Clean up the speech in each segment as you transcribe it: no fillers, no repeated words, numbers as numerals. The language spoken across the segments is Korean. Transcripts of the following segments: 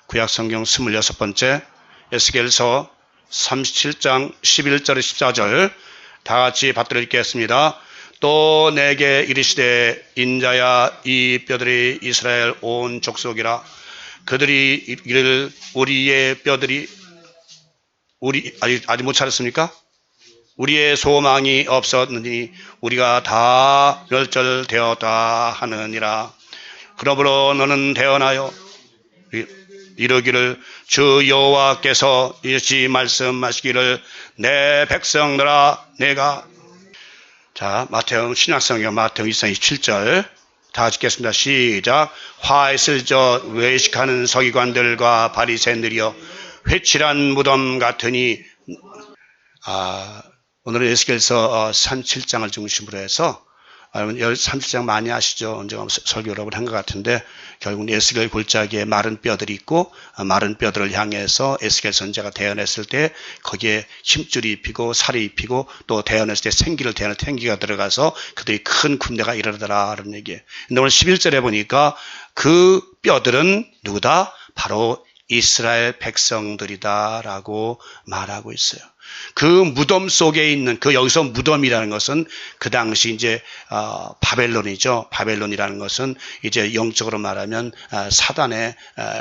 구약성경 26번째 에스겔서 37장 11절 14절 다 같이 받들어 읽겠습니다. 또 내게 이르시되 인자야 이 뼈들이 이스라엘 온 족속이라. 그들이 이를 우리의 뼈들이 아직 못 찾았습니까? 우리의 소망이 없었느니 우리가 다 멸절되었다 하느니라. 그러므로 너는 대언하여 이르기를 주 여호와께서 이같이 말씀하시기를 내 백성들아 내가. 자, 마태복음 신약성경 마태복음 27절 다 같이 읽겠습니다. 시작. 화했을 저 외식하는 서기관들과 바리새인들이여 회칠한 무덤 같으니. 오늘은 에스겔서 37장을 중심으로 해서 여러분 37장 많이 아시죠? 언젠가 설교 여러 번 한 것 같은데 결국 에스겔 골짜기에 마른 뼈들이 있고 마른 뼈들을 향해서 에스겔 선지자가 대언했을 때 거기에 힘줄이 입히고 살이 입히고 또 대언했을 때 생기를 대언할 생기가 들어가서 그들이 큰 군대가 일어나더라 라는 얘기예요. 근데 오늘 11절에 보니까 그 뼈들은 누구다? 바로 이스라엘 백성들이다 라고 말하고 있어요. 그 무덤 속에 있는, 여기서 무덤이라는 것은 그 당시 이제 바벨론이죠. 바벨론이라는 것은 이제 영적으로 말하면 사단의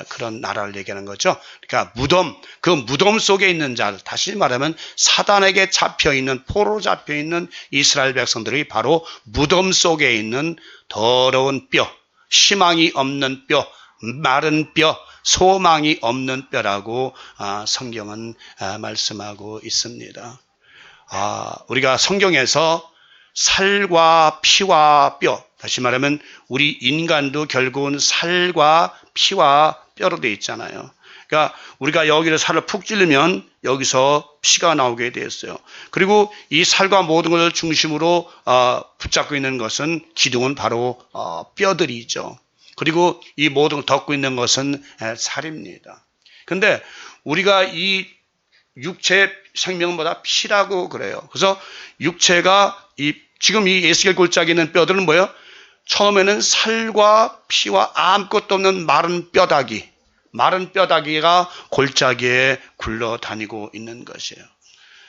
그런 나라를 얘기하는 거죠. 그러니까 그 무덤 속에 있는 자, 다시 말하면 사단에게 잡혀있는, 포로로 잡혀있는 이스라엘 백성들이 바로 무덤 속에 있는 더러운 뼈, 희망이 없는 뼈, 마른 뼈, 소망이 없는 뼈라고 성경은 말씀하고 있습니다. 우리가 성경에서 살과 피와 뼈, 다시 말하면 우리 인간도 결국은 살과 피와 뼈로 되어 있잖아요. 그러니까 우리가 여기를 살을 푹 찌르면 여기서 피가 나오게 되었어요. 그리고 이 살과 모든 것을 중심으로 붙잡고 있는 것은 기둥은 바로 뼈들이죠. 그리고 이 모든 걸 덮고 있는 것은 살입니다. 근데 우리가 이 육체 생명보다 피라고 그래요. 그래서 육체가 지금 이 에스겔 골짜기에 있는 뼈들은 뭐예요? 처음에는 살과 피와 아무것도 없는 마른 뼈다귀가 골짜기에 굴러다니고 있는 것이에요.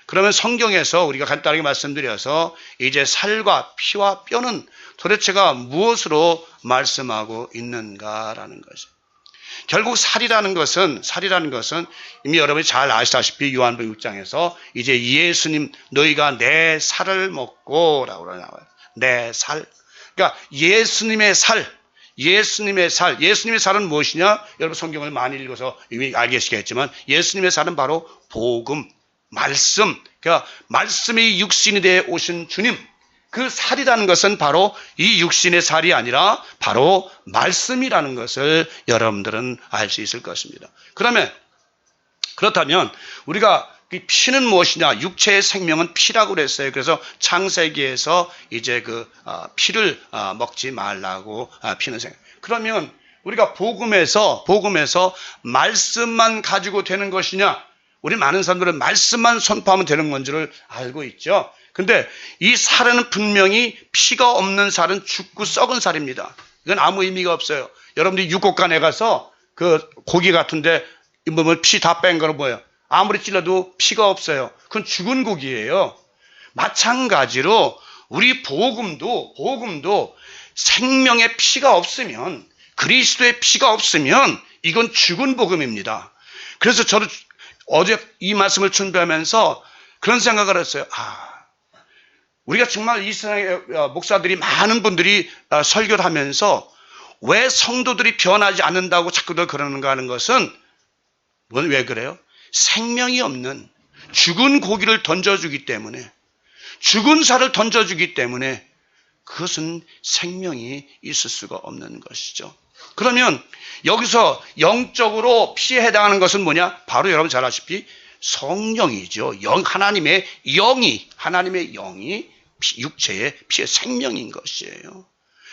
그러면 성경에서 우리가 간단하게 말씀드려서 이제 살과 피와 뼈는 도대체가 무엇으로 말씀하고 있는가라는 것이죠. 결국 살이라는 것은 이미 여러분이 잘 아시다시피 요한복음 6장에서 이제 예수님 너희가 내 살을 먹고 라고 나와요. 내 살. 그러니까 예수님의 살은 무엇이냐? 여러분 성경을 많이 읽어서 이미 알겠겠지만 예수님의 살은 바로 복음, 말씀, 그러니까 말씀이 육신이 되어 오신 주님, 그 살이라는 것은 바로 이 육신의 살이 아니라 바로 말씀이라는 것을 여러분들은 알 수 있을 것입니다. 그렇다면 우리가 피는 무엇이냐? 육체의 생명은 피라고 그랬어요. 그래서 창세기에서 이제 피를 먹지 말라고 피는 생명. 그러면 우리가 복음에서 말씀만 가지고 되는 것이냐? 우리 많은 사람들은 말씀만 선포하면 되는 건 줄을 알고 있죠. 근데 이 살에는 분명히 피가 없는 살은 죽고 썩은 살입니다. 이건 아무 의미가 없어요. 여러분들이 육고간에 가서 그 고기 같은데 보면 피 다 뺀 거는 뭐예요? 아무리 찔러도 피가 없어요. 그건 죽은 고기예요. 마찬가지로 우리 복음도 생명의 피가 없으면, 그리스도의 피가 없으면 이건 죽은 복음입니다. 그래서 저는 어제 이 말씀을 준비하면서 그런 생각을 했어요. 우리가 정말 이 세상의 목사들이 많은 분들이 설교를 하면서 왜 성도들이 변하지 않는다고 자꾸들 그러는가 하는 것은 왜 그래요? 생명이 없는 죽은 고기를 던져주기 때문에, 죽은 살을 던져주기 때문에 그것은 생명이 있을 수가 없는 것이죠. 그러면 여기서 영적으로 피에 해당하는 것은 뭐냐? 바로 여러분 잘 아시다시피 성령이죠. 하나님의 영이 육체의 피의 생명인 것이에요.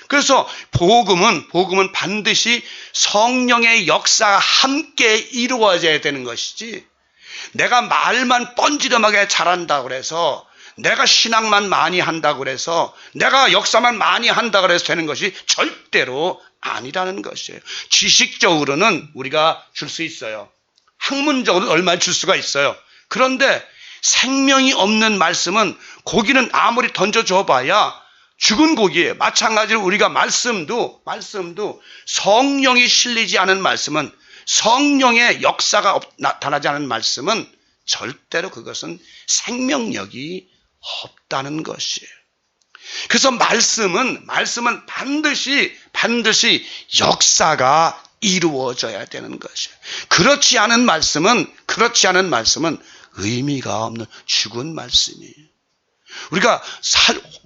그래서 복음은 반드시 성령의 역사가 함께 이루어져야 되는 것이지, 내가 말만 뻔지름하게 잘한다고 해서, 내가 신앙만 많이 한다고 해서, 내가 역사만 많이 한다고 해서 되는 것이 절대로 아니라는 것이에요. 지식적으로는 우리가 줄 수 있어요. 학문적으로 얼마 줄 수가 있어요. 그런데 생명이 없는 말씀은 고기는 아무리 던져줘 봐야 죽은 고기예요. 마찬가지로 우리가 말씀도 성령이 실리지 않은 말씀은, 성령의 역사가 나타나지 않은 말씀은 절대로 그것은 생명력이 없다는 것이에요. 그래서 말씀은 반드시 역사가 이루어져야 되는 것이에요. 그렇지 않은 말씀은 의미가 없는 죽은 말씀이에요. 우리가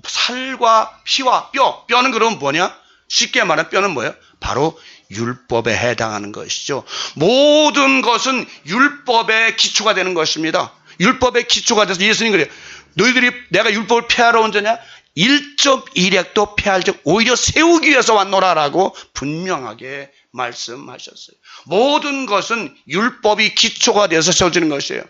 살과 피와 뼈는 그러면 뭐냐? 쉽게 말하면 뼈는 뭐예요? 바로 율법에 해당하는 것이죠. 모든 것은 율법의 기초가 되는 것입니다. 율법의 기초가 돼서 예수님 그래요. 너희들이 내가 율법을 폐하러 온 자냐? 1.1핵도 폐할 적 오히려 세우기 위해서 왔노라라고 분명하게 말씀하셨어요. 모든 것은 율법이 기초가 되어서 세워지는 것이에요.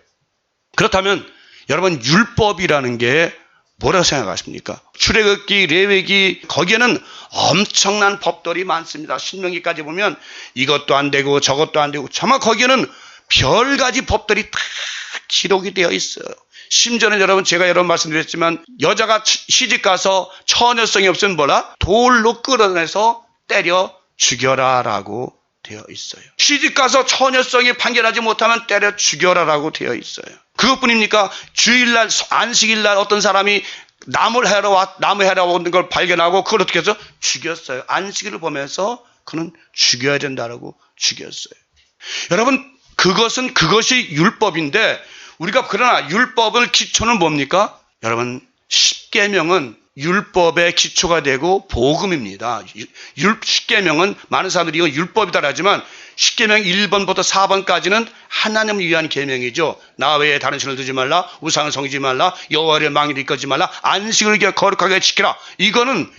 그렇다면 여러분, 율법이라는 게 뭐라고 생각하십니까? 출애굽기, 레위기, 거기에는 엄청난 법들이 많습니다. 신명기까지 보면 이것도 안 되고 저것도 안 되고, 정말 거기에는 별가지 법들이 다 기록이 되어 있어요. 심지어는 여러분, 제가 여러 번 말씀드렸지만 여자가 시집가서 처녀성이 없으면 뭐라? 돌로 끌어내서 때려 죽여라라고 되어 있어요. 시집가서 처녀성이 판결하지 못하면 때려 죽여라라고 되어 있어요. 그것뿐입니까? 주일날, 안식일날 어떤 사람이 나무 해러 오는 걸 발견하고 그걸 어떻게 해서 죽였어요. 안식일을 보면서 그는 죽여야 된다라고 죽였어요. 여러분, 그것이 율법인데, 우리가 그러나 율법의 기초는 뭡니까? 여러분, 십계명은 율법의 기초가 되고 복음입니다. 십계명은 많은 사람들이 이거 율법이다 하지만 십계명 1번부터 4번까지는 하나님을 위한 계명이죠. 나 외에 다른 신을 두지 말라, 우상을 섬기지 말라, 여호와를 망령되이 여기지 말라, 안식을 거룩하게 지키라. 이거는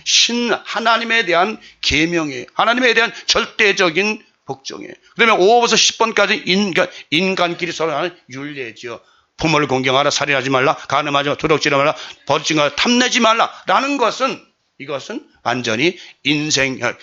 하나님에 대한 계명이에요. 하나님에 대한 절대적인 복종이에요. 그다음에 5번부터 10번까지 인간끼리 서로 하는 율례죠. 부모를 공경하라, 살인하지 말라, 간음하지 말라, 도둑질하지 말라, 버리지 말라, 탐내지 말라라는 것은, 이것은 완전히 그러니까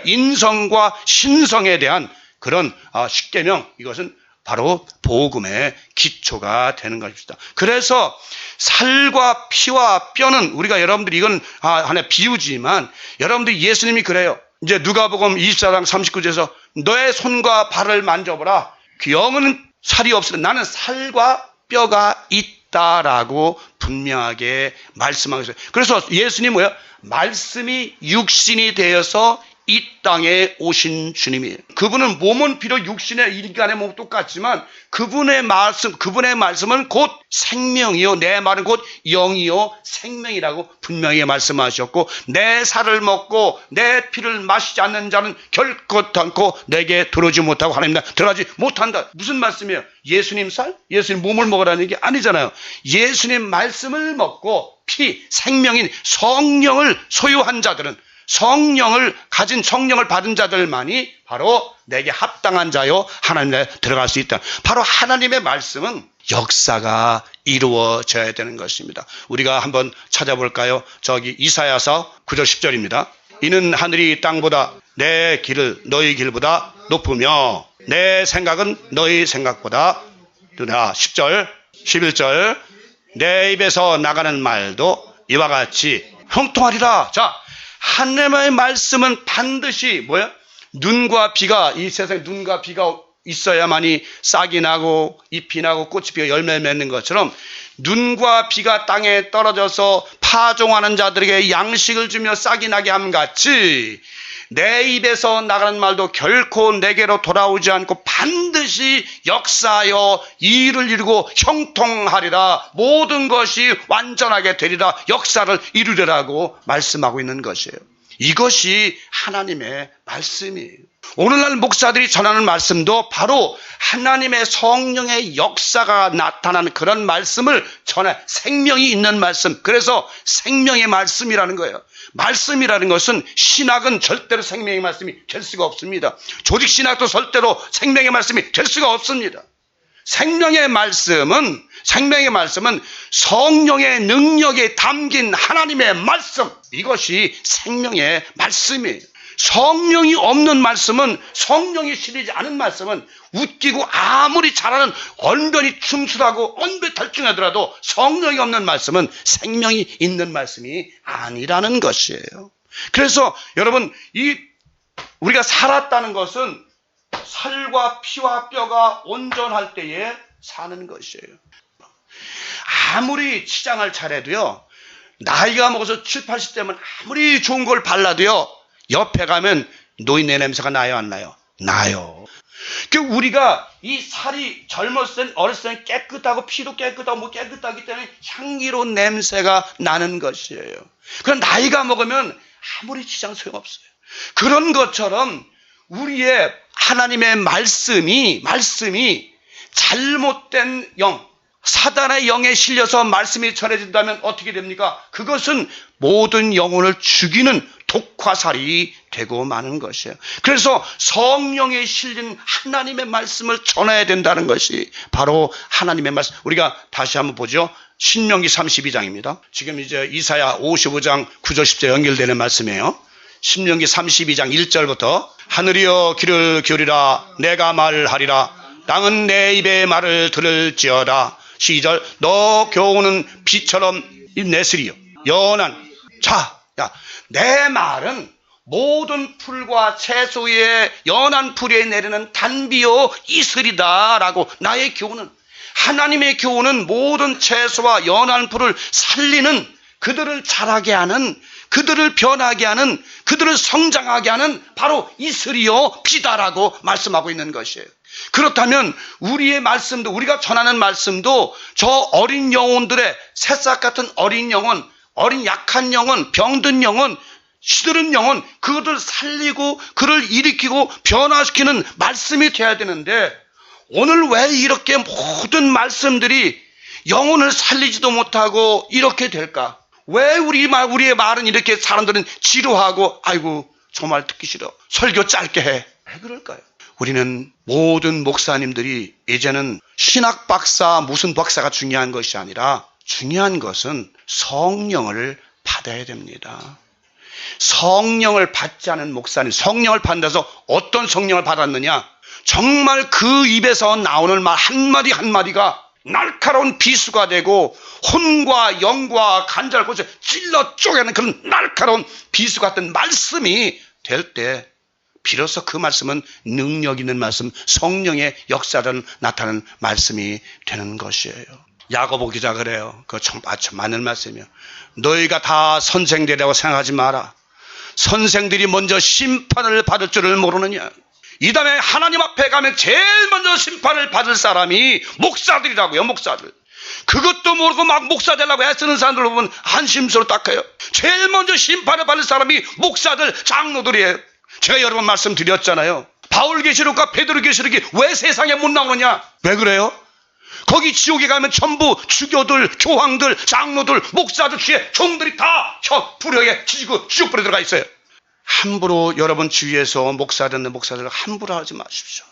인성과 신성에 대한 그런 십계명, 이것은 바로 복음의 기초가 되는 것입니다. 그래서 살과 피와 뼈는 우리가 여러분들이 이건 하나의 비유지만 여러분들이 예수님이 그래요. 이제 누가복음 24장 39절에서 너의 손과 발을 만져보라. 그 영은 살이 없으나 나는 살과 뼈가 있다라고 분명하게 말씀하고 있어요. 그래서 예수님 뭐야? 말씀이 육신이 되어서 이 땅에 오신 주님이에요. 그분은 몸은 비록 육신의 인간의 몸 똑같지만 그분의 말씀은 곧 생명이요, 내 말은 곧 영이요 생명이라고 분명히 말씀하셨고, 내 살을 먹고 내 피를 마시지 않는 자는 결코 않고 내게 들어오지 못하고 하나님 들어가지 못한다. 무슨 말씀이에요? 예수님 살? 예수님 몸을 먹으라는 게 아니잖아요. 예수님 말씀을 먹고 생명인 성령을 소유한 자들은, 성령을 받은 자들만이 바로 내게 합당한 자요 하나님에 들어갈 수 있다. 바로 하나님의 말씀은 역사가 이루어져야 되는 것입니다. 우리가 한번 찾아볼까요? 저기 이사야서 9절 10절입니다. 이는 하늘이 땅보다 내 길을 너희 길보다 높으며 내 생각은 너희 생각보다 뜨나. 10절 11절 내 입에서 나가는 말도 이와 같이 형통하리라. 자, 하나님의 말씀은 반드시 뭐야? 눈과 비가, 이 세상에 눈과 비가 있어야만이 싹이 나고 잎이 나고 꽃이 피고 열매 맺는 것처럼 눈과 비가 땅에 떨어져서 파종하는 자들에게 양식을 주며 싹이 나게 함 같이 내 입에서 나가는 말도 결코 내게로 돌아오지 않고 반드시 역사하여 일을 이루고 형통하리라. 모든 것이 완전하게 되리라. 역사를 이루리라고 말씀하고 있는 것이에요. 이것이 하나님의 말씀이에요. 오늘날 목사들이 전하는 말씀도 바로 하나님의 성령의 역사가 나타나는 그런 말씀을 전해, 생명이 있는 말씀. 그래서 생명의 말씀이라는 거예요. 말씀이라는 것은, 신학은 절대로 생명의 말씀이 될 수가 없습니다. 조직 신학도 절대로 생명의 말씀이 될 수가 없습니다. 생명의 말씀은 성령의 능력에 담긴 하나님의 말씀, 이것이 생명의 말씀이에요. 성령이 없는 말씀은, 성령이 실리지 않은 말씀은 웃기고 아무리 잘하는 언변이 충실하고 언변탈중하더라도 성령이 없는 말씀은 생명이 있는 말씀이 아니라는 것이에요. 그래서 여러분, 우리가 살았다는 것은 살과 피와 뼈가 온전할 때에 사는 것이에요. 아무리 치장을 잘해도요, 나이가 먹어서 70, 80대면 아무리 좋은 걸 발라도요, 옆에 가면 노인네 냄새가 나요, 안 나요? 나요. 우리가 이 살이 젊었을 땐, 어렸을 땐 깨끗하고 피도 깨끗하고 뭐 깨끗하기 때문에 향기로운 냄새가 나는 것이에요. 그럼 나이가 먹으면 아무리 치장 소용없어요. 그런 것처럼 우리의 하나님의 말씀이 잘못된 영, 사단의 영에 실려서 말씀이 전해진다면 어떻게 됩니까? 그것은 모든 영혼을 죽이는 독화살이 되고 마는 것이에요. 그래서 성령에 실린 하나님의 말씀을 전해야 된다는 것이 바로 하나님의 말씀. 우리가 다시 한번 보죠. 신명기 32장입니다. 지금 이제 이사야 55장 9절 10절 연결되는 말씀이에요. 신명기 32장 1절부터 하늘이여 귀를 기울이라, 내가 말하리라. 땅은 내 입의 말을 들을지어다. 시절 너 교훈은 비처럼 내스리요 연한. 내 말은 모든 풀과 채소 위에 연한 풀에 내리는 단비요 이슬이다 라고. 나의 교훈은, 하나님의 교훈은 모든 채소와 연한 풀을 살리는, 그들을 자라게 하는, 그들을 변하게 하는, 그들을 성장하게 하는 바로 이슬이요 비다라고 말씀하고 있는 것이에요. 그렇다면 우리의 말씀도, 우리가 전하는 말씀도 저 어린 영혼들의, 새싹 같은 어린 영혼, 어린 약한 영혼, 병든 영혼, 시들은 영혼, 그것을 살리고 그를 일으키고 변화시키는 말씀이 돼야 되는데, 오늘 왜 이렇게 모든 말씀들이 영혼을 살리지도 못하고 이렇게 될까? 왜 우리의 말은 이렇게 사람들은 지루하고, 아이고 정말 듣기 싫어, 설교 짧게 해, 왜 그럴까요? 우리는 모든 목사님들이 이제는 신학 박사, 무슨 박사가 중요한 것이 아니라 중요한 것은 성령을 받아야 됩니다. 성령을 받지 않은 목사님, 성령을 받는다서 어떤 성령을 받았느냐? 정말 그 입에서 나오는 말 한마디 한마디가 날카로운 비수가 되고 혼과 영과 간절 곳을 찔러 쪼개는 그런 날카로운 비수 같은 말씀이 될 때 비로소 그 말씀은 능력 있는 말씀, 성령의 역사를 나타내는 말씀이 되는 것이에요. 야고보 기자 그래요. 그거 참 맞는 말씀이에요. 너희가 다 선생들이라고 생각하지 마라. 선생들이 먼저 심판을 받을 줄을 모르느냐. 이 다음에 하나님 앞에 가면 제일 먼저 심판을 받을 사람이 목사들이라고요. 목사들. 그것도 모르고 막 목사 되려고 애쓰는 사람들 보면 한심스러워 딱해요. 제일 먼저 심판을 받을 사람이 목사들, 장로들이에요. 제가 여러 번 말씀드렸잖아요. 바울계시록과 베드로계시록이 왜 세상에 못 나오느냐? 왜 그래요? 거기 지옥에 가면 전부 주교들, 교황들, 장로들, 목사들, 뒤에 종들이 다 불효에 지지고 지옥불에 들어가 있어요. 함부로 여러분 주위에서 목사 듣는 목사들 함부로 하지 마십시오.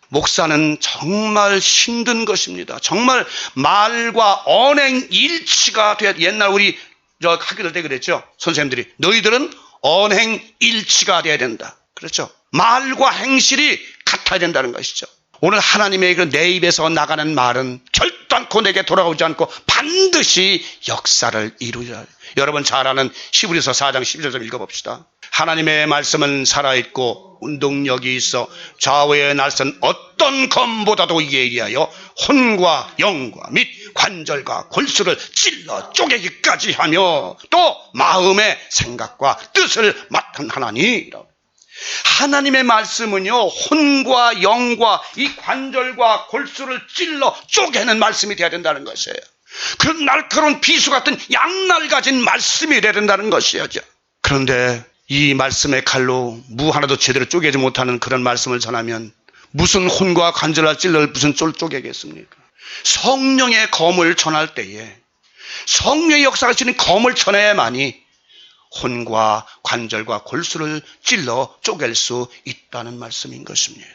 목사는 정말 힘든 것입니다. 정말 말과 언행 일치가 돼야. 옛날 우리 학교들 때 그랬죠. 선생님들이 너희들은 언행 일치가 돼야 된다. 그렇죠. 말과 행실이 같아야 된다는 것이죠. 오늘 하나님의 그 내 입에서 나가는 말은 결단코 내게 돌아오지 않고 반드시 역사를 이루리라. 여러분 잘 아는 히브리서 4장 11절 좀 읽어봅시다. 하나님의 말씀은 살아있고 운동력이 있어 좌우의 날선 어떤 검보다도 예리하여 혼과 영과 및 관절과 골수를 찔러 쪼개기까지 하며 또 마음의 생각과 뜻을 나타나니. 하나님의 말씀은요, 혼과 영과 이 관절과 골수를 찔러 쪼개는 말씀이 되어야 된다는 것이에요. 그 날카로운 비수 같은 양날 가진 말씀이 되어야 된다는 것이죠. 그런데 이 말씀의 칼로 무 하나도 제대로 쪼개지 못하는 그런 말씀을 전하면 무슨 혼과 관절을 찔러 무슨 쪼개겠습니까? 성령의 검을 전할 때에 성령의 역사가 지닌 검을 전해야만이 혼과 관절과 골수를 찔러 쪼갤 수 있다는 말씀인 것입니다.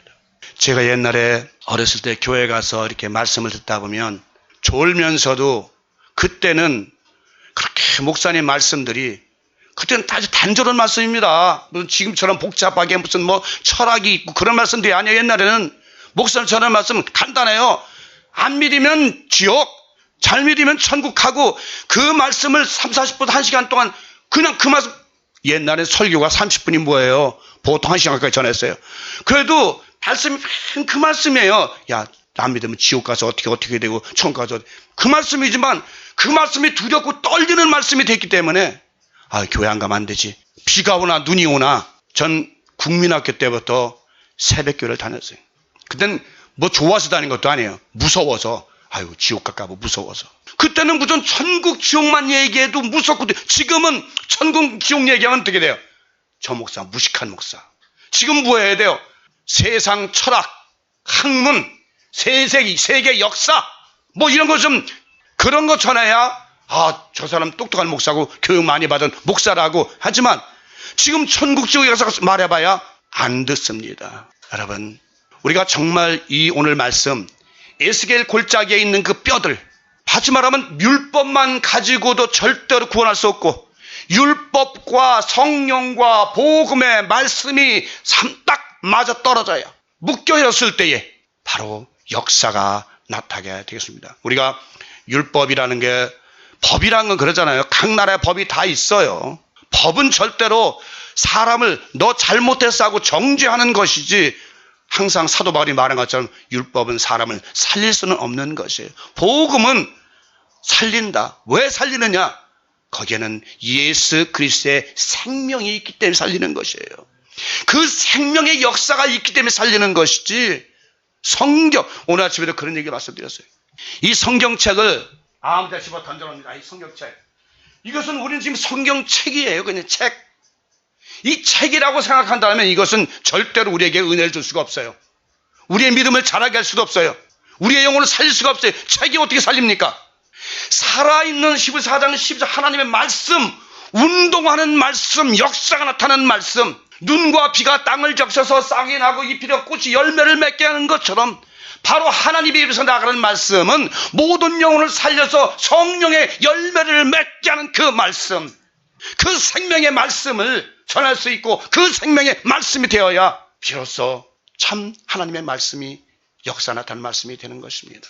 제가 옛날에 어렸을 때 교회 가서 이렇게 말씀을 듣다 보면 졸면서도 그때는 그렇게 목사님 말씀들이 그때는 아주 단조로운 말씀입니다. 무슨 지금처럼 복잡하게 무슨 뭐 철학이 있고 그런 말씀들이 아니에요. 옛날에는 목사님 전하는 말씀은 간단해요. 안 믿으면 지옥, 잘 믿으면 천국하고 그 말씀을 3, 40분, 1시간 동안 그냥 그 말씀. 옛날에 설교가 30분이 뭐예요? 보통 1시간까지 전했어요. 그래도 말씀이 그 말씀이에요. 야, 안 믿으면 지옥 가서 어떻게 되고 천국 가서 그 말씀이지만 그 말씀이 두렵고 떨리는 말씀이 됐기 때문에 교회 안 가면 안 되지. 비가 오나 눈이 오나 전 국민학교 때부터 새벽교회를 다녔어요. 그땐 뭐 좋아서 다닌 것도 아니에요. 무서워서. 지옥 갈까봐 무서워서. 그때는 무슨 천국 지옥만 얘기해도 무섭고 지금은 천국 지옥 얘기하면 어떻게 돼요? 저 목사 무식한 목사. 지금 뭐 해야 돼요? 세상 철학, 학문, 세계 역사 뭐 이런 거 좀 그런 거 전해야 저 사람 똑똑한 목사고 교육 많이 받은 목사라고. 하지만 지금 천국 지옥에 가서 말해봐야 안 듣습니다. 여러분, 우리가 정말 이 오늘 말씀 에스겔 골짜기에 있는 그 뼈들, 다시 말하면 율법만 가지고도 절대로 구원할 수 없고 율법과 성령과 복음의 말씀이 딱 맞아떨어져야 묶여졌을 때에 바로 역사가 나타나게 되겠습니다. 우리가 율법이라는 게, 법이라는 건 그러잖아요. 각 나라의 법이 다 있어요. 법은 절대로 사람을 너 잘못했어 하고 정죄하는 것이지, 항상 사도 바울이 말한 것처럼 율법은 사람을 살릴 수는 없는 것이에요. 복음은 살린다. 왜 살리느냐? 거기에는 예수 그리스도의 생명이 있기 때문에 살리는 것이에요. 그 생명의 역사가 있기 때문에 살리는 것이지, 성경, 오늘 아침에도 그런 얘기 말씀드렸어요. 이 성경책을 아무 데 집어 던져놓습니다. 이 성경책. 이것은 우리는 지금 성경책이에요. 그냥 책. 이 책이라고 생각한다면 이것은 절대로 우리에게 은혜를 줄 수가 없어요. 우리의 믿음을 자라게 할 수도 없어요. 우리의 영혼을 살릴 수가 없어요. 책이 어떻게 살립니까? 살아있는 14장 12절 하나님의 말씀, 운동하는 말씀, 역사가 나타나는 말씀, 눈과 비가 땅을 적셔서 싹이 나고 잎이 되어 꽃이 열매를 맺게 하는 것처럼 바로 하나님의 입에서 나가는 말씀은 모든 영혼을 살려서 성령의 열매를 맺게 하는 그 말씀, 그 생명의 말씀을 전할 수 있고 그 생명의 말씀이 되어야 비로소 참 하나님의 말씀이 역사 나타나는 말씀이 되는 것입니다.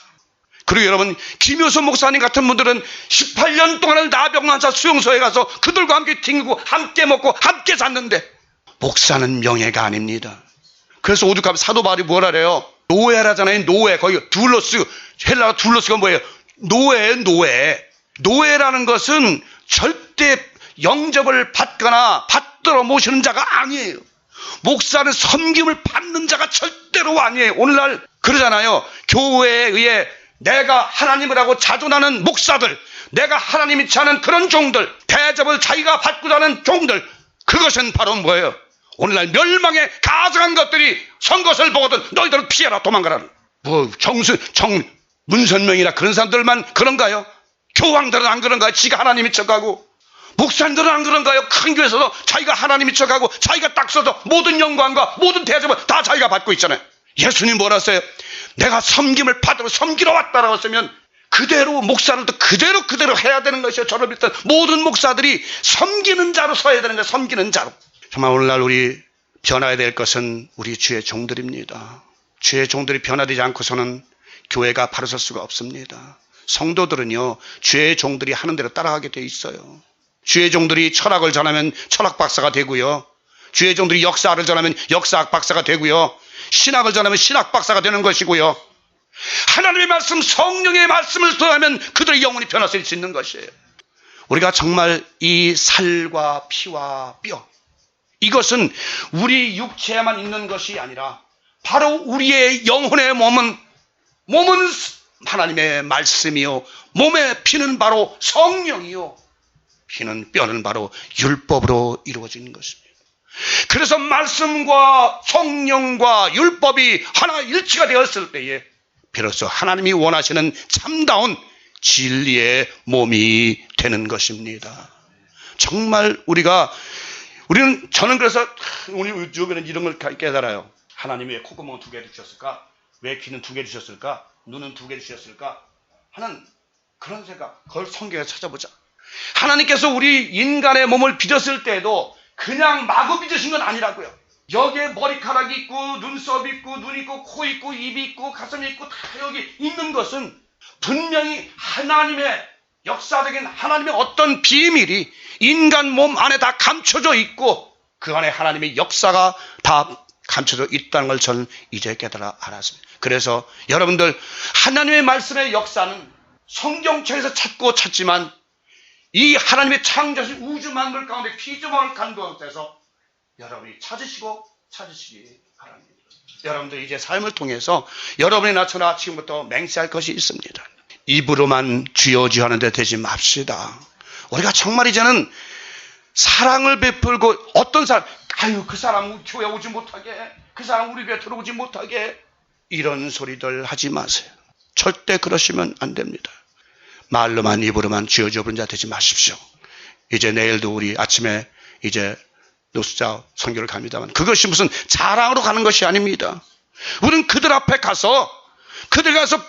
그리고 여러분, 김효선 목사님 같은 분들은 18년 동안을 나병환자 수용소에 가서 그들과 함께 튕기고 함께 먹고 함께 잤는데, 목사는 명예가 아닙니다. 그래서 오죽하면 사도 바울이 뭐라 그래요? 노예라잖아요. 노예. 거기 둘로스, 헬라어 둘로스가 뭐예요? 노예. 노예라는 것은 절대 영접을 받거나 받들어 모시는 자가 아니에요. 목사는 섬김을 받는 자가 절대로 아니에요. 오늘날 그러잖아요. 교회에 의해 내가 하나님을 하고 자존하는 목사들, 내가 하나님이 자는 그런 종들, 대접을 자기가 받고자 하는 종들, 그것은 바로 뭐예요? 오늘날 멸망에 가증한 것들이 선것을 보거든 너희들은 피해라, 도망가라. 문선명이나 그런 사람들만 그런가요? 교황들은 안 그런가요? 지가 하나님이 척하고. 목사님들은 안 그런가요? 큰 교회에서도 자기가 하나님이 척하고 자기가 딱 써서 모든 영광과 모든 대접을 다 자기가 받고 있잖아요. 예수님 뭐라 했어요? 내가 섬김을 받으러 섬기러 왔다라고 했으면 그대로 목사들도 그대로 해야 되는 것이요. 저를 비롯한 모든 목사들이 섬기는 자로 서야 되는 거예요. 섬기는 자로. 정말 오늘날 우리 변화해야 될 것은 우리 주의 종들입니다. 주의 종들이 변화되지 않고서는 교회가 바로 설 수가 없습니다. 성도들은요, 주의 종들이 하는 대로 따라가게 돼 있어요. 주의 종들이 철학을 전하면 철학 박사가 되고요. 주의 종들이 역사를 전하면 역사학 박사가 되고요. 신학을 전하면 신학 박사가 되는 것이고요. 하나님의 말씀, 성령의 말씀을 전하면 그들의 영혼이 변화될 수 있는 것이에요. 우리가 정말 이 살과 피와 뼈, 이것은 우리 육체에만 있는 것이 아니라 바로 우리의 영혼의 몸은 하나님의 말씀이요, 몸의 피는 바로 성령이요, 피는 뼈는 바로 율법으로 이루어지는 것입니다. 그래서 말씀과 성령과 율법이 하나 일치가 되었을 때에 비로소 하나님이 원하시는 참다운 진리의 몸이 되는 것입니다. 정말 저는 그래서 우리 요즘에는 이런 걸 깨달아요. 하나님이 왜 콧구멍 2개 주셨을까? 왜 귀는 2개 주셨을까? 눈은 2개 주셨을까? 하는 그런 생각, 그걸 성경에 찾아보자. 하나님께서 우리 인간의 몸을 빚었을 때에도 그냥 마구 빚으신 건 아니라고요. 여기에 머리카락이 있고 눈썹 있고 눈 있고 코 있고 입이 있고 가슴이 있고 다 여기 있는 것은 분명히 하나님의 역사적인 하나님의 어떤 비밀이 인간 몸 안에 다 감춰져 있고 그 안에 하나님의 역사가 다 감춰져 있다는 걸 저는 이제 깨달아 알았습니다. 그래서 여러분들 하나님의 말씀의 역사는 성경책에서 찾지만 이 하나님의 창조하신 우주 만물 가운데 피조물 가운데서 여러분이 찾으시기 바랍니다. 여러분들 이제 삶을 통해서 여러분이나 저나 지금부터 맹세할 것이 있습니다. 입으로만 주여 주여 하는 데 되지 맙시다. 우리가 정말 이제는 사랑을 베풀고 어떤 사람, 그 사람 교회 오지 못하게, 그 사람 우리 교회 들어오지 못하게 이런 소리들 하지 마세요. 절대 그러시면 안 됩니다. 말로만 입으로만 주여 주여 부르는 자 되지 마십시오. 이제 내일도 우리 아침에 이제 노숙자 선교를 갑니다만 그것이 무슨 자랑으로 가는 것이 아닙니다. 우리는 그들 앞에 가서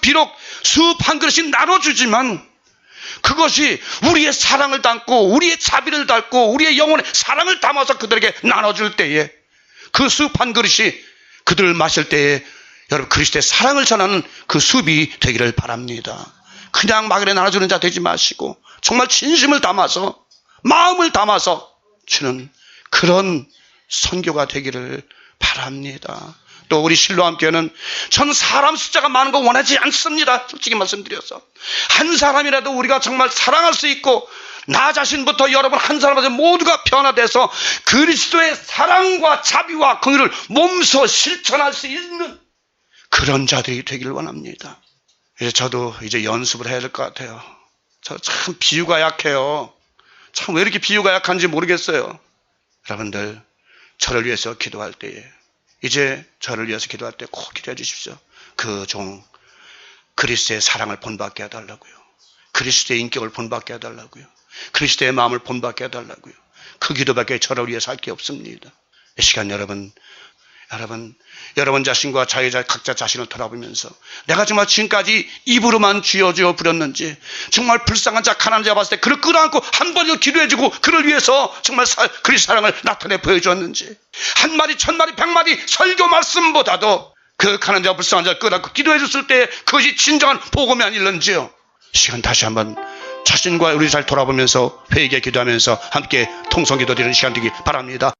비록 숲 한 그릇씩 나눠주지만 그것이 우리의 사랑을 담고 우리의 자비를 담고 우리의 영혼의 사랑을 담아서 그들에게 나눠줄 때에 그 숲 한 그릇이 그들을 마실 때에 여러분 그리스도의 사랑을 전하는 그 숲이 되기를 바랍니다. 그냥 막연히 나눠주는 자 되지 마시고 정말 진심을 담아서 마음을 담아서 주는 그런 선교가 되기를 바랍니다. 또 우리 실로암교회는 전 사람 숫자가 많은 거 원하지 않습니다. 솔직히 말씀드려서 한 사람이라도 우리가 정말 사랑할 수 있고 나 자신부터 여러분 한 사람한테 모두가 변화돼서 그리스도의 사랑과 자비와 긍휼을 몸소 실천할 수 있는 그런 자들이 되기를 원합니다. 이제 저도 이제 연습을 해야 될 것 같아요. 저 참 비유가 약해요. 참 왜 이렇게 비유가 약한지 모르겠어요. 여러분들 저를 위해서 기도할 때에 이제 저를 위해서 기도할 때 꼭 기도해 주십시오. 그 종 그리스도의 사랑을 본받게 해달라고요. 그리스도의 인격을 본받게 해달라고요. 그리스도의 마음을 본받게 해달라고요. 그 기도밖에 저를 위해서 할 게 없습니다. 이 시간 여러분 자신과 각자 자신을 돌아보면서 내가 정말 지금까지 입으로만 주여 주여 부렸는지 정말 불쌍한 자 가난한 자 봤을 때 그를 끌어안고 한 번이라도 기도해주고 그를 위해서 정말 그리스도의 사랑을 나타내 보여주었는지 한 마디 천 마디 백 마디 설교 말씀보다도 그 가난한 자 불쌍한 자를 끌어안고 기도해줬을 때 그것이 진정한 복음이 아닐런지요. 시간 다시 한번 자신과 우리 잘 돌아보면서 회개에 기도하면서 함께 통성기도 드리는 시간 되기 바랍니다.